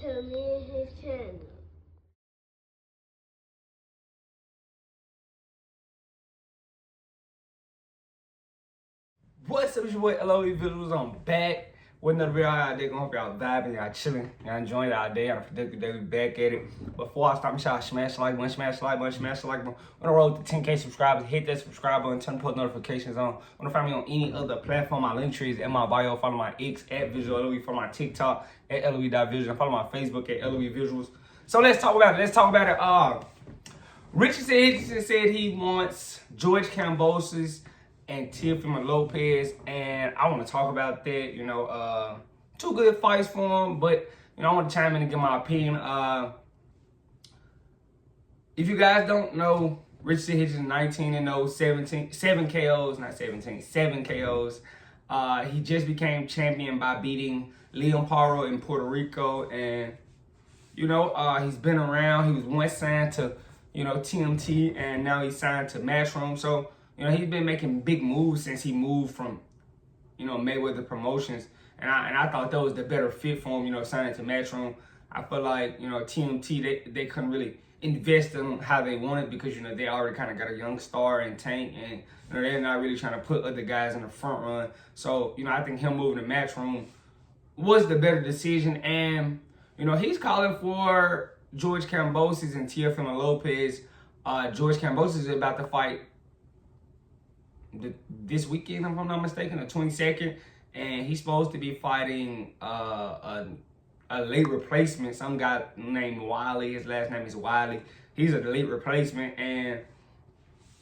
to me and his channel. What's up, it's your boy LOE Visuals. I'm back with another video out there. Hope y'all vibing, y'all chilling, y'all enjoying it out there. I'm predicting that we back at it. Before I start, make sure I smash the like button, smash the like button, smash the like button. On the road to 10K subscribers, hit that subscribe button, turn post notifications on. Want to find me on any other platform? My link tree is in my bio. Follow my X at Visual LOE, follow my TikTok at LOE.Visual, follow my Facebook at LOE Visuals. So let's talk about it. Richardson said he wants George Kambosos and Teofimo Lopez, and I want to talk about that. You know, two good fights for him, but you know, I want to chime in and give my opinion. If you guys don't know, Richardson Hitchins 19-0, 7 KOs, not 17, 7 KOs. He just became champion by beating Leon Paro in Puerto Rico, and you know, he's been around. He was once signed to, you know, TMT, and now he's signed to Matchroom. So, you know, he's been making big moves since he moved from, you know, Mayweather Promotions. And I thought that was the better fit for him, you know, signing to Matchroom. I feel like, you know, TMT, they couldn't really invest in him how they wanted because, you know, they already kind of got a young star in Tank. And, you know, they're not really trying to put other guys in the front run. So, you know, I think him moving to Matchroom was the better decision. And, you know, he's calling for George Kambosos and Teofimo Lopez. George Kambosos is about to fight this weekend, if I'm not mistaken, the 22nd, and he's supposed to be fighting a late replacement, some guy named Wiley. His last name is Wiley. He's a late replacement, and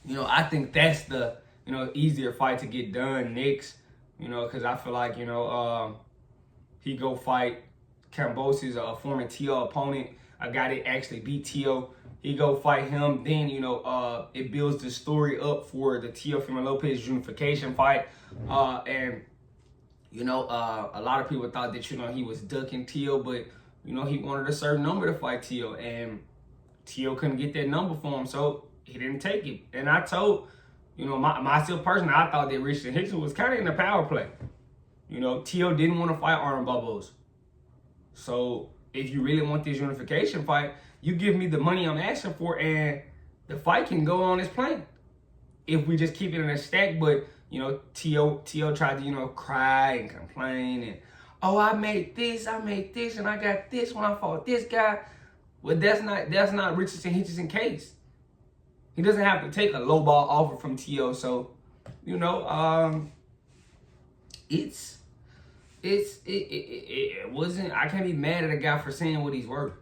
you know, I think that's the, you know, easier fight to get done next. You know, because I feel like, you know, he go fight Kambosos, a former TO opponent, a guy that actually beat TO. He go fight him, then, you know, it builds the story up for the Teofimo Lopez unification fight. And, you know, a lot of people thought that, you know, he was ducking Teo, but, you know, he wanted a certain number to fight Teo, and Teo couldn't get that number for him, so he didn't take it. And I told, you know, myself personally, I thought that Richardson Hitchins was kind of in the power play. You know, Teo didn't want to fight Arnold Barboza. So if you really want this unification fight, you give me the money I'm asking for, and the fight can go on as planned. If we just keep it in a stack, but you know, Teo tried to, you know, cry and complain and, oh, I made this, and I got this when I fought this guy. Well, that's not Richardson Hitchins' case. He doesn't have to take a low ball offer from Teo, so you know, it wasn't, I can't be mad at a guy for saying what he's worth.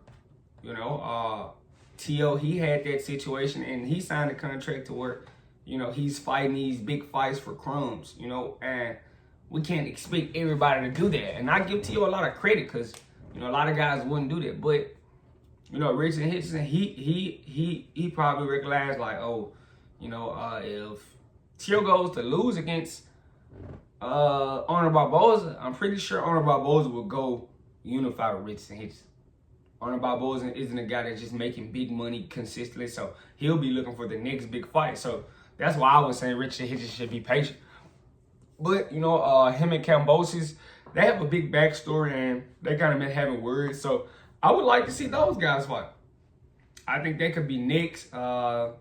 You know, Teo, he had that situation, and he signed a contract to where, you know, he's fighting these big fights for crumbs, you know, and we can't expect everybody to do that. And I give Teo a lot of credit because, you know, a lot of guys wouldn't do that. But, you know, Richardson Hitchins, he probably realized, like, oh, you know, if Teo goes to lose against Arnold Barboza, I'm pretty sure Arnold Barboza will go unify with Richardson Hitchins. Arnold Barboza isn't a guy that's just making big money consistently, so he'll be looking for the next big fight. So that's why I was saying Richardson Hitchins should be patient. But, you know, him and Kambosos, they have a big backstory, and they kind of been having words. So I would like to see those guys fight. I think they could be next. I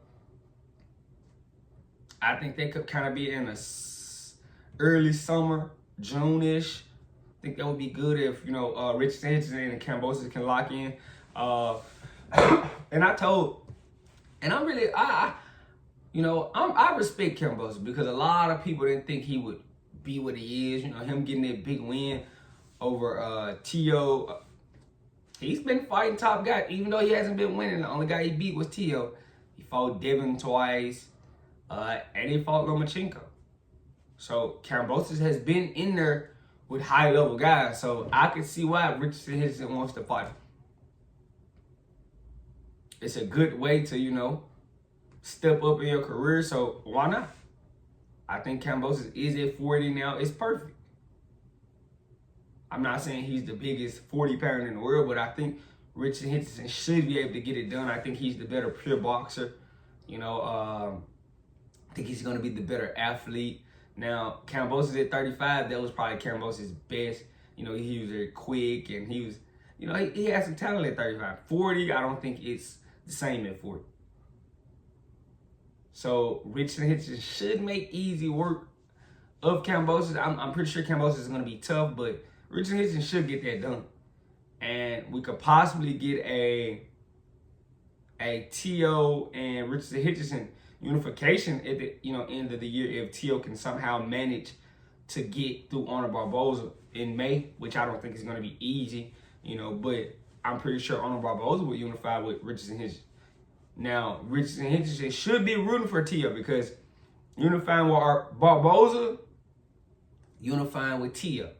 think they could kind of be in a early summer, June-ish. I think that would be good if, you know, Richardson Hitchins and Kambosos can lock in. And I told, and I'm really, you know, I respect Kambosos because a lot of people didn't think he would be what he is. You know, him getting that big win over Teo. He's been fighting top guys, even though he hasn't been winning. The only guy he beat was Teo. He fought Devin twice, and he fought Lomachenko. So Kambosos has been in there with high-level guys, so I can see why Richardson Hitchins wants to fight him. It's a good way to, you know, step up in your career, so why not? I think Kambosos is at 40 now. It's perfect. I'm not saying he's the biggest 40-pounder in the world, but I think Richardson Hitchins should be able to get it done. I think he's the better pure boxer. You know, I think he's going to be the better athlete. Now, Kambosos at 35, that was probably Kambosos' best. You know, he was very quick, and he was You know, he has some talent at 35. 40, I don't think it's the same at 40. So Richardson Hitchins should make easy work of Kambosos. I'm pretty sure Kambosos is going to be tough, but Richardson Hitchins should get that done. And we could possibly get a Teo and Richardson Hitchins unification at the end of the year if Teo can somehow manage to get through Arnold Barboza in May, which I don't think is going to be easy, but I'm pretty sure Arnold Barboza will unify with Richardson Hitchins. Now, Richardson Hitchins should be rooting for Teo because unifying with Barboza, unifying with Teo.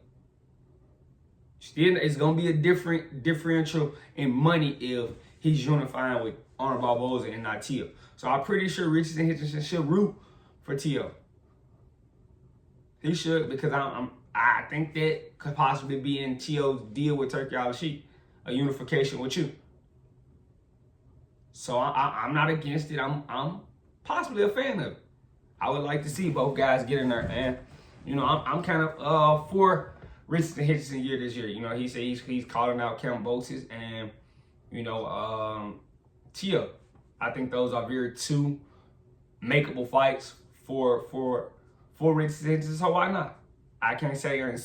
Still, it's going to be a differential in money if he's unifying with Arnold Barboza and not Teo. So I'm pretty sure Richardson Hitchins should root for Teo. He should, because I think that could possibly be in Teo's deal with Turkey Al-Sheikh, a unification with you. So I'm not against it. I'm possibly a fan of it. I would like to see both guys get in there, and I'm kind of for Richardson Hitchins year this year. He said he's calling out Kambosos and Teo. I think those are very two makeable fights for Richardson Hitchins. So why not? I can't sit here and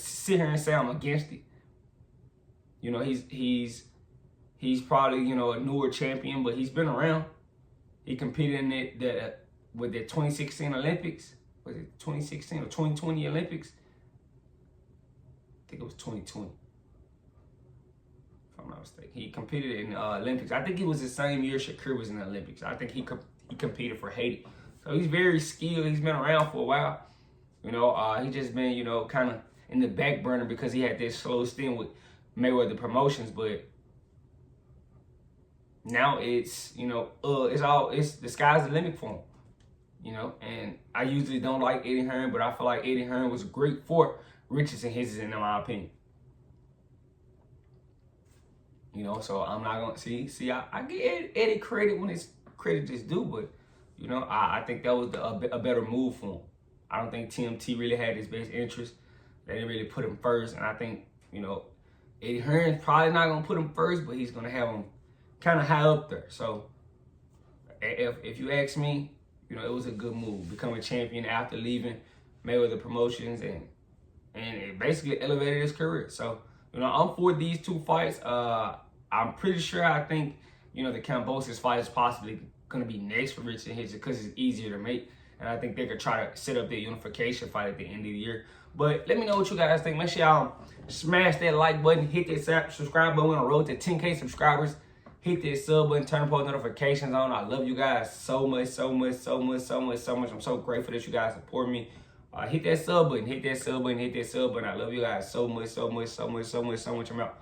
say I'm against it. He's probably a newer champion, but he's been around. He competed in with the 2016 Olympics. Was it 2016 or 2020 Olympics? I think it was 2020. If I'm not mistaken, he competed in the Olympics. I think it was the same year Shakur was in the Olympics. I think he competed for Haiti. So he's very skilled. He's been around for a while. He just been kind of in the back burner because he had this slow stint with Mayweather Promotions, but now it's the sky's the limit for him. And I usually don't like Eddie Hearn, but I feel like Eddie Hearn was great for Richardson Hitchins in my opinion. So I'm not gonna see. I get Eddie credit when it's credit is due, but I think that was a better move for him. I don't think TMT really had his best interest. They didn't really put him first, and I think Eddie Hearn's probably not gonna put him first, but he's gonna have him kind of high up there. So if you ask me, it was a good move. Becoming champion after leaving Mayweather Promotions, and it basically elevated his career. So I'm for these two fights. I'm pretty sure I think the Kambosos fight is possibly gonna be next for Richardson Hitchins because it's easier to make, and I think they could try to set up their unification fight at the end of the year. But let me know what you guys think. Make sure y'all smash that like button, hit that subscribe button. We're on the road to 10K subscribers. Hit that sub button, turn post notifications on. I love you guys so much, so much, so much, so much, so much. I'm so grateful that you guys support me. Hit that sub button, hit that sub button, hit that sub button. I love you guys so much, so much, so much, so much, so much. I'm out.